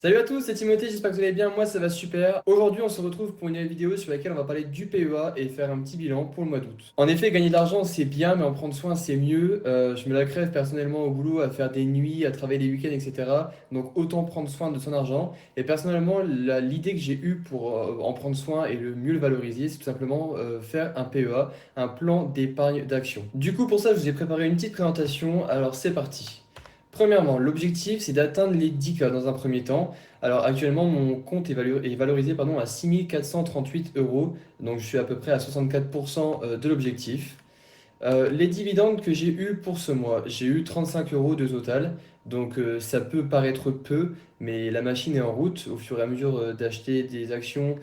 Salut à tous, c'est Timothée, j'espère que vous allez bien, moi ça va super. Aujourd'hui on se retrouve pour une nouvelle vidéo sur laquelle on va parler du PEA et faire un petit bilan pour le mois d'août. En effet, gagner de l'argent c'est bien, mais en prendre soin c'est mieux. Je me la crève personnellement au boulot à faire des nuits, à travailler les week-ends, etc. Donc autant prendre soin de son argent. Et personnellement, l'idée que j'ai eue pour en prendre soin et le mieux le valoriser, c'est tout simplement faire un PEA, un plan d'épargne d'action. Du coup pour ça, je vous ai préparé une petite présentation, alors c'est parti. Premièrement, l'objectif, c'est d'atteindre les 10K dans un premier temps. Alors actuellement, mon compte est valorisé à 6 438 euros, donc je suis à peu près à 64% de l'objectif. Les dividendes que j'ai eu pour ce mois, j'ai eu 35 euros de total, donc ça peut paraître peu, mais la machine est en route au fur et à mesure d'acheter des actions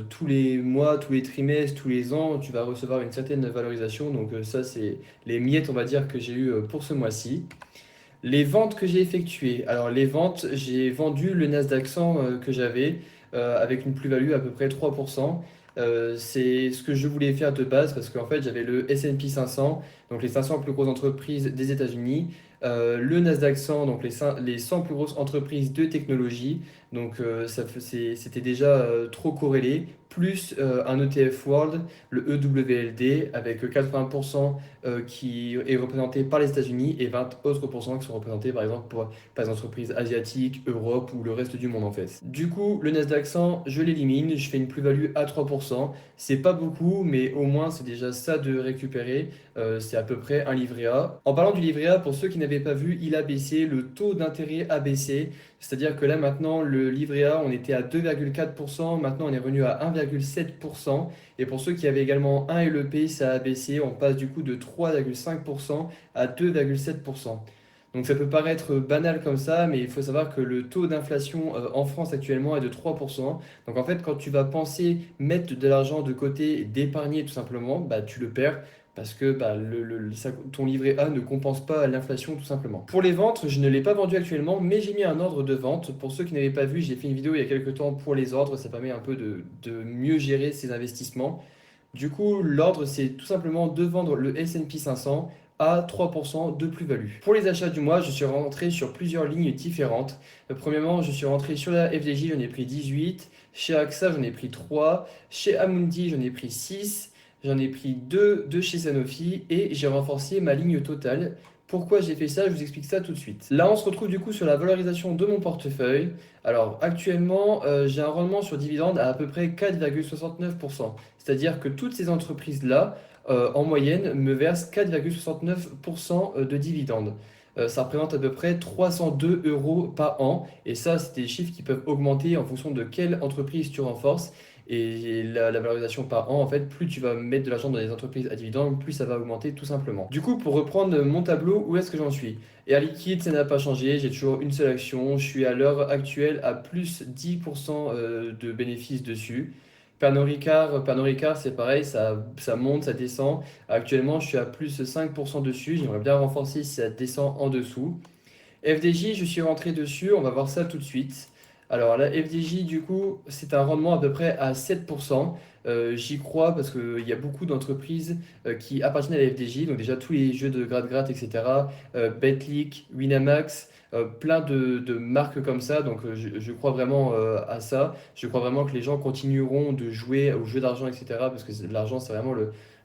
tous les mois, tous les trimestres, tous les ans, tu vas recevoir une certaine valorisation, donc ça c'est les miettes on va dire que j'ai eu pour ce mois-ci. Les ventes que j'ai effectuées. Alors, les ventes, j'ai vendu le Nasdaq 100 que j'avais avec une plus-value à peu près 3%. C'est ce que je voulais faire de base parce qu'en fait, j'avais le S&P 500, donc les 500 plus grosses entreprises des États-Unis, le Nasdaq 100, donc les 100 plus grosses entreprises de technologie. Donc, c'était déjà trop corrélé, plus un ETF World, le EWLD, avec 80% qui est représenté par les États-Unis et 20 autres pourcents qui sont représentés par exemple par les entreprises asiatiques, Europe ou le reste du monde en fait. Du coup, le Nasdaq 100, je l'élimine, je fais une plus-value à 3%. C'est pas beaucoup, mais au moins c'est déjà ça de récupérer. C'est à peu près un livret A. En parlant du livret A, pour ceux qui n'avaient pas vu, il a baissé, le taux d'intérêt a baissé. C'est-à-dire que là maintenant, le livret A, on était à 2,4%, maintenant on est revenu à 1,7%. Et pour ceux qui avaient également un LEP, ça a baissé, on passe du coup de 3,5% à 2,7%. Donc ça peut paraître banal comme ça, mais il faut savoir que le taux d'inflation en France actuellement est de 3%. Donc en fait, quand tu vas penser mettre de l'argent de côté, d'épargner tout simplement, bah, tu le perds parce que bah, ton livret A ne compense pas l'inflation tout simplement. Pour les ventes, je ne l'ai pas vendu actuellement, mais j'ai mis un ordre de vente. Pour ceux qui n'avaient pas vu, j'ai fait une vidéo il y a quelques temps pour les ordres. Ça permet un peu de mieux gérer ses investissements. Du coup, l'ordre, c'est tout simplement de vendre le S&P 500 à 3% de plus-value. Pour les achats du mois, je suis rentré sur plusieurs lignes différentes. Premièrement, je suis rentré sur la FDJ, j'en ai pris 18. Chez AXA, j'en ai pris 3. Chez Amundi, j'en ai pris 6. J'en ai pris 2 de chez Sanofi et j'ai renforcé ma ligne totale. Pourquoi j'ai fait ça? Je vous explique ça tout de suite. Là, on se retrouve du coup sur la valorisation de mon portefeuille. Alors, actuellement, j'ai un rendement sur dividende à peu près 4,69%. C'est-à-dire que toutes ces entreprises-là, en moyenne, me versent 4,69% de dividendes. Ça représente à peu près 302 euros par an. Et ça, c'est des chiffres qui peuvent augmenter en fonction de quelle entreprise tu renforces. Et la valorisation par an, en fait, plus tu vas mettre de l'argent dans les entreprises à dividendes, plus ça va augmenter tout simplement. Du coup, pour reprendre mon tableau, où est-ce que j'en suis? Air Liquide, ça n'a pas changé, j'ai toujours une seule action. Je suis à l'heure actuelle à plus 10% de bénéfices dessus. Pernod Ricard, c'est pareil, ça monte, ça descend. Actuellement, je suis à plus 5% dessus. J'aimerais bien renforcer si ça descend en dessous. FDJ, je suis rentré dessus, on va voir ça tout de suite. Alors la FDJ, du coup, c'est un rendement à peu près à 7%. J'y crois parce qu'il y a beaucoup d'entreprises qui appartiennent à la FDJ, donc déjà tous les jeux de gratte-gratte, etc. Betclic, Winamax, plein de marques comme ça, donc je crois vraiment à ça. Je crois vraiment que les gens continueront de jouer aux jeux d'argent, etc. Parce que l'argent, c'est vraiment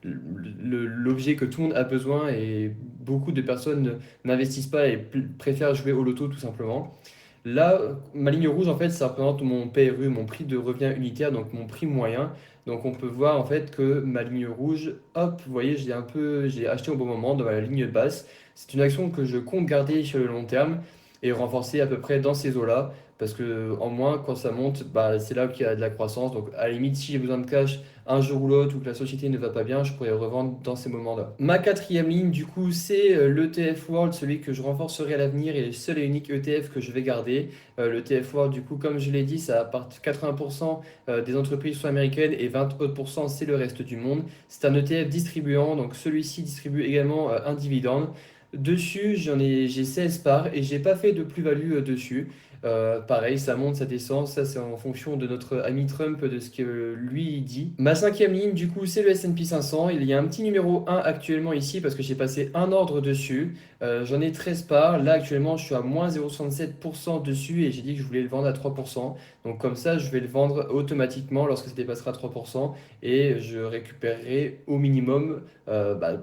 l'objet que tout le monde a besoin et beaucoup de personnes n'investissent pas et préfèrent jouer au loto tout simplement. Là, ma ligne rouge, en fait, ça représente mon PRU, mon prix de revient unitaire, donc mon prix moyen. Donc on peut voir en fait que ma ligne rouge, hop, vous voyez, j'ai acheté au bon moment dans la ligne basse. C'est une action que je compte garder sur le long terme et renforcer à peu près dans ces eaux-là. Parce que en moins, quand ça monte, bah, c'est là qu'il y a de la croissance. Donc à la limite, si j'ai besoin de cash un jour ou l'autre ou que la société ne va pas bien, je pourrais revendre dans ces moments-là. Ma quatrième ligne, du coup, c'est l'ETF World, celui que je renforcerai à l'avenir et le seul et unique ETF que je vais garder. L'ETF World, du coup, comme je l'ai dit, ça apporte 80% des entreprises sont américaines et 20 autres pourcents, c'est le reste du monde. C'est un ETF distribuant, donc celui-ci distribue également un dividende. Dessus, j'ai 16 parts et j'ai pas fait de plus-value dessus. Pareil, ça monte, ça descend, ça c'est en fonction de notre ami Trump, de ce que lui il dit. Ma cinquième ligne, du coup, c'est le S&P 500. Il y a un petit numéro 1 actuellement ici parce que j'ai passé un ordre dessus. J'en ai 13 parts. Là, actuellement, je suis à moins 0,67% dessus et j'ai dit que je voulais le vendre à 3%. Donc comme ça, je vais le vendre automatiquement lorsque ça dépassera 3% et je récupérerai au minimum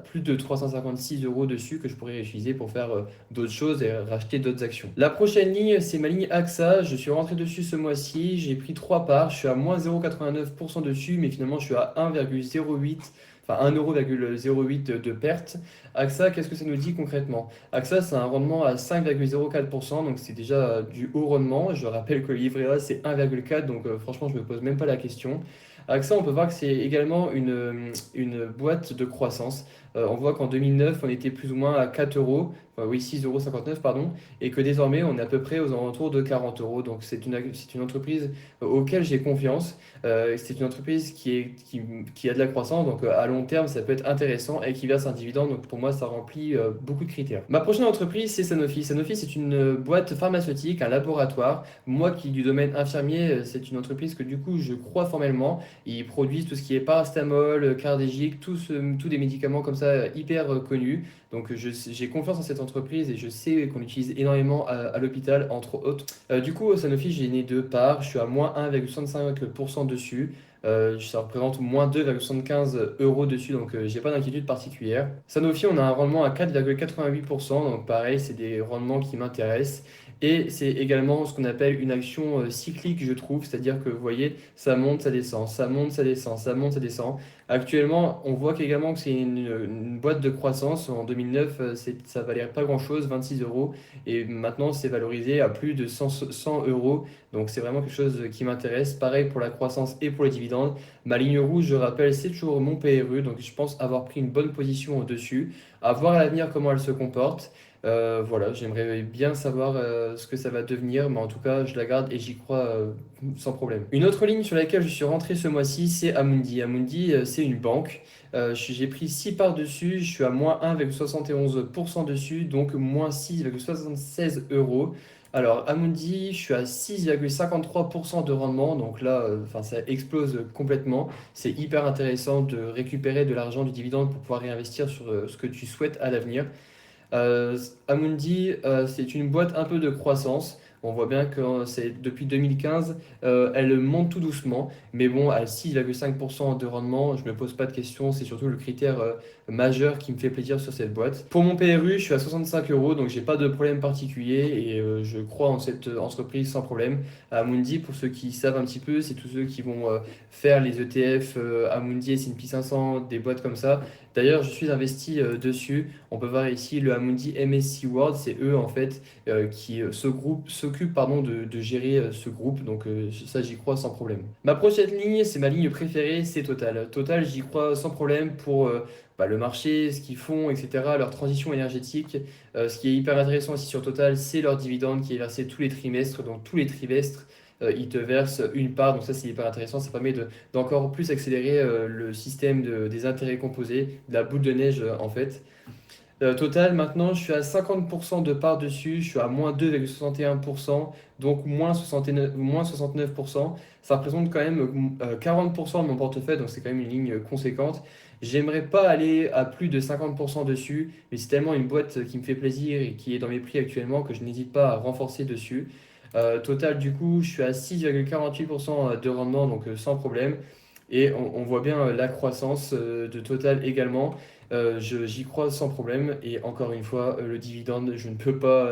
plus de 356 euros dessus que je pourrais utiliser pour faire d'autres choses et racheter d'autres actions. La prochaine ligne, c'est ma ligne AXA. Je suis rentré dessus ce mois-ci. J'ai pris 3 parts. Je suis à moins 0,89% dessus, mais finalement, je suis à 1,08. Enfin, 1,08€ de perte. AXA, qu'est-ce que ça nous dit concrètement? AXA, c'est un rendement à 5,04%, donc c'est déjà du haut rendement. Je rappelle que le livret A, c'est 1,4, donc franchement, je ne me pose même pas la question. AXA, on peut voir que c'est également une boîte de croissance. On voit qu'en 2009, on était plus ou moins à 4 euros, enfin, oui, 6,59 €, pardon, et que désormais, on est à peu près aux alentours de 40 euros. Donc, c'est une entreprise auquel j'ai confiance. C'est une entreprise qui a de la croissance, donc à long terme, ça peut être intéressant et qui verse un dividende. Donc, pour moi, ça remplit beaucoup de critères. Ma prochaine entreprise, c'est Sanofi. Sanofi, c'est une boîte pharmaceutique, un laboratoire. Moi qui du domaine infirmier, c'est une entreprise que du coup, je crois formellement. Ils produisent tout ce qui est paracétamol, cardégique, tous des médicaments comme ça hyper connus. Donc j'ai confiance en cette entreprise et je sais qu'on l'utilise énormément à l'hôpital, entre autres. Du coup, au Sanofi, j'ai né deux parts. Je suis à moins 1,65% dessus. Ça représente moins 2,75 € dessus, donc j'ai pas d'inquiétude particulière. Sanofi, on a un rendement à 4,88%, donc pareil, c'est des rendements qui m'intéressent. Et c'est également ce qu'on appelle une action cyclique, je trouve, c'est-à-dire que vous voyez, ça monte, ça descend, ça monte, ça descend, ça monte, ça descend. Actuellement, on voit qu'également que c'est une boîte de croissance. En 2009, ça valait pas grand-chose, 26 euros, et maintenant c'est valorisé à plus de 100 euros. Donc c'est vraiment quelque chose qui m'intéresse. Pareil pour la croissance et pour les dividendes. Ma ligne rouge, je rappelle, c'est toujours mon PRU, donc je pense avoir pris une bonne position au-dessus. À voir à l'avenir comment elle se comporte. Voilà, j'aimerais bien savoir ce que ça va devenir, mais en tout cas, je la garde et j'y crois sans problème. Une autre ligne sur laquelle je suis rentré ce mois-ci, c'est Amundi. Amundi, c'est une banque. J'ai pris 6 parts dessus, je suis à moins 1,71% dessus, donc moins 6,76 euros. Alors, Amundi, je suis à 6,53% de rendement, donc là, enfin, ça explose complètement. C'est hyper intéressant de récupérer de l'argent du dividende pour pouvoir réinvestir sur ce que tu souhaites à l'avenir. Euh, Amundi, c'est une boîte un peu de croissance. On voit bien que c'est depuis 2015, elle monte tout doucement, mais bon, à 6,5% de rendement, je ne me pose pas de questions. C'est surtout le critère majeur qui me fait plaisir sur cette boîte. Pour mon PRU, je suis à 65 euros, donc j'ai pas de problème particulier et je crois en cette entreprise sans problème. Amundi, pour ceux qui savent un petit peu, c'est tous ceux qui vont faire les ETF Amundi, S&P 500, des boîtes comme ça. D'ailleurs, je suis investi dessus. On peut voir ici le Amundi MSC World, c'est eux en fait qui s'occupent pardon de gérer ce groupe. Donc ça, j'y crois sans problème. Ma prochaine ligne, c'est ma ligne préférée, c'est Total. Total, j'y crois sans problème pour le marché, ce qu'ils font, etc. Leur transition énergétique. Ce qui est hyper intéressant aussi sur Total, c'est leur dividende qui est versé tous les trimestres. Donc tous les trimestres, ils te versent une part. Donc ça, c'est hyper intéressant. Ça permet d'encore plus accélérer le système des intérêts composés, de la boule de neige en fait. Total, maintenant, je suis à 50% de part dessus, je suis à moins 2,61%, donc moins 69%. Ça représente quand même 40% de mon portefeuille, donc c'est quand même une ligne conséquente. J'aimerais pas aller à plus de 50% dessus, mais c'est tellement une boîte qui me fait plaisir et qui est dans mes prix actuellement que je n'hésite pas à renforcer dessus. Total, du coup, je suis à 6,48% de rendement, donc sans problème. Et on voit bien la croissance de Total également. J'y crois sans problème. Et encore une fois, le dividende, je ne peux pas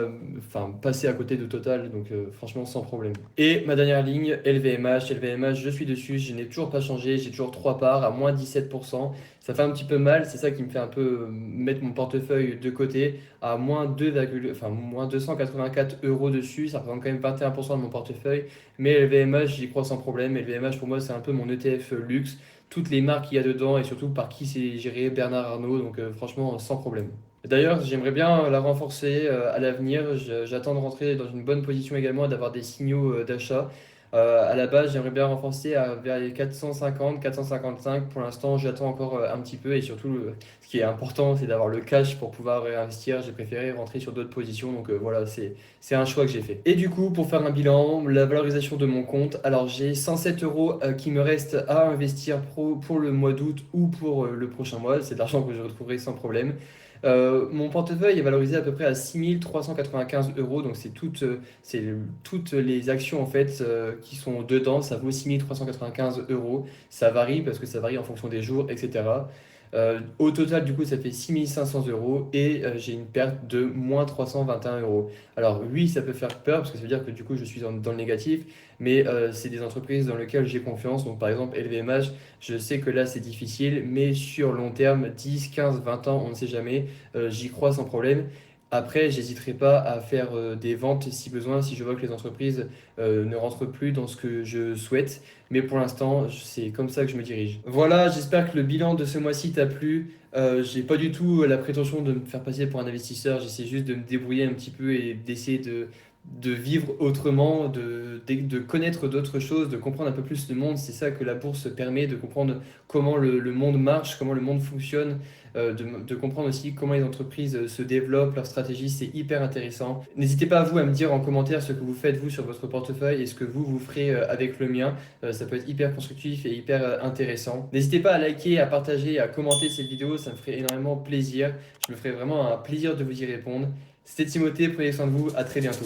passer à côté de Total. Donc franchement, sans problème. Et ma dernière ligne, LVMH. LVMH, je suis dessus. Je n'ai toujours pas changé. J'ai toujours 3 parts à moins 17%. Ça fait un petit peu mal. C'est ça qui me fait un peu mettre mon portefeuille de côté à moins 284 euros dessus. Ça représente quand même 21% de mon portefeuille. Mais LVMH, j'y crois sans problème. LVMH, pour moi, c'est un peu mon ETF luxe. Toutes les marques qu'il y a dedans et surtout par qui c'est géré, Bernard Arnault. Donc, franchement, sans problème. D'ailleurs, j'aimerais bien la renforcer à l'avenir. J'attends de rentrer dans une bonne position également et d'avoir des signaux d'achat. À la base, j'aimerais bien renforcer vers les 450, 455. Pour l'instant, j'attends encore un petit peu et surtout, ce qui est important, c'est d'avoir le cash pour pouvoir réinvestir. J'ai préféré rentrer sur d'autres positions. Donc voilà, c'est un choix que j'ai fait. Et du coup, pour faire un bilan, la valorisation de mon compte, alors j'ai 107 euros qui me restent à investir pour le mois d'août ou pour le prochain mois. C'est de l'argent que je retrouverai sans problème. Mon portefeuille est valorisé à peu près à 6 395 euros, donc c'est toutes les actions en fait qui sont dedans, ça vaut 6 395 euros. Ça varie parce que ça varie en fonction des jours, etc. Au total, du coup, ça fait 6 500 euros et j'ai une perte de moins 321 euros. Alors oui, ça peut faire peur parce que ça veut dire que du coup, je suis dans le négatif, mais c'est des entreprises dans lesquelles j'ai confiance. Donc par exemple, LVMH, je sais que là, c'est difficile, mais sur long terme, 10, 15, 20 ans, on ne sait jamais, j'y crois sans problème. Après, j'hésiterai pas à faire des ventes si besoin, si je vois que les entreprises ne rentrent plus dans ce que je souhaite. Mais pour l'instant, c'est comme ça que je me dirige. Voilà, j'espère que le bilan de ce mois-ci t'a plu. J'ai pas du tout la prétention de me faire passer pour un investisseur. J'essaie juste de me débrouiller un petit peu et d'essayer de vivre autrement, de connaître d'autres choses, de comprendre un peu plus le monde. C'est ça que la bourse permet, de comprendre comment le monde marche, comment le monde fonctionne, de comprendre aussi comment les entreprises se développent, leurs stratégies. C'est hyper intéressant. N'hésitez pas à vous à me dire en commentaire ce que vous faites vous sur votre portefeuille et ce que vous ferez avec le mien. Ça peut être hyper constructif et hyper intéressant. N'hésitez pas à liker, à partager, à commenter cette vidéo, ça me ferait énormément plaisir. Je me ferai vraiment un plaisir de vous y répondre. C'était Timothée, prenez soin de vous, à très bientôt.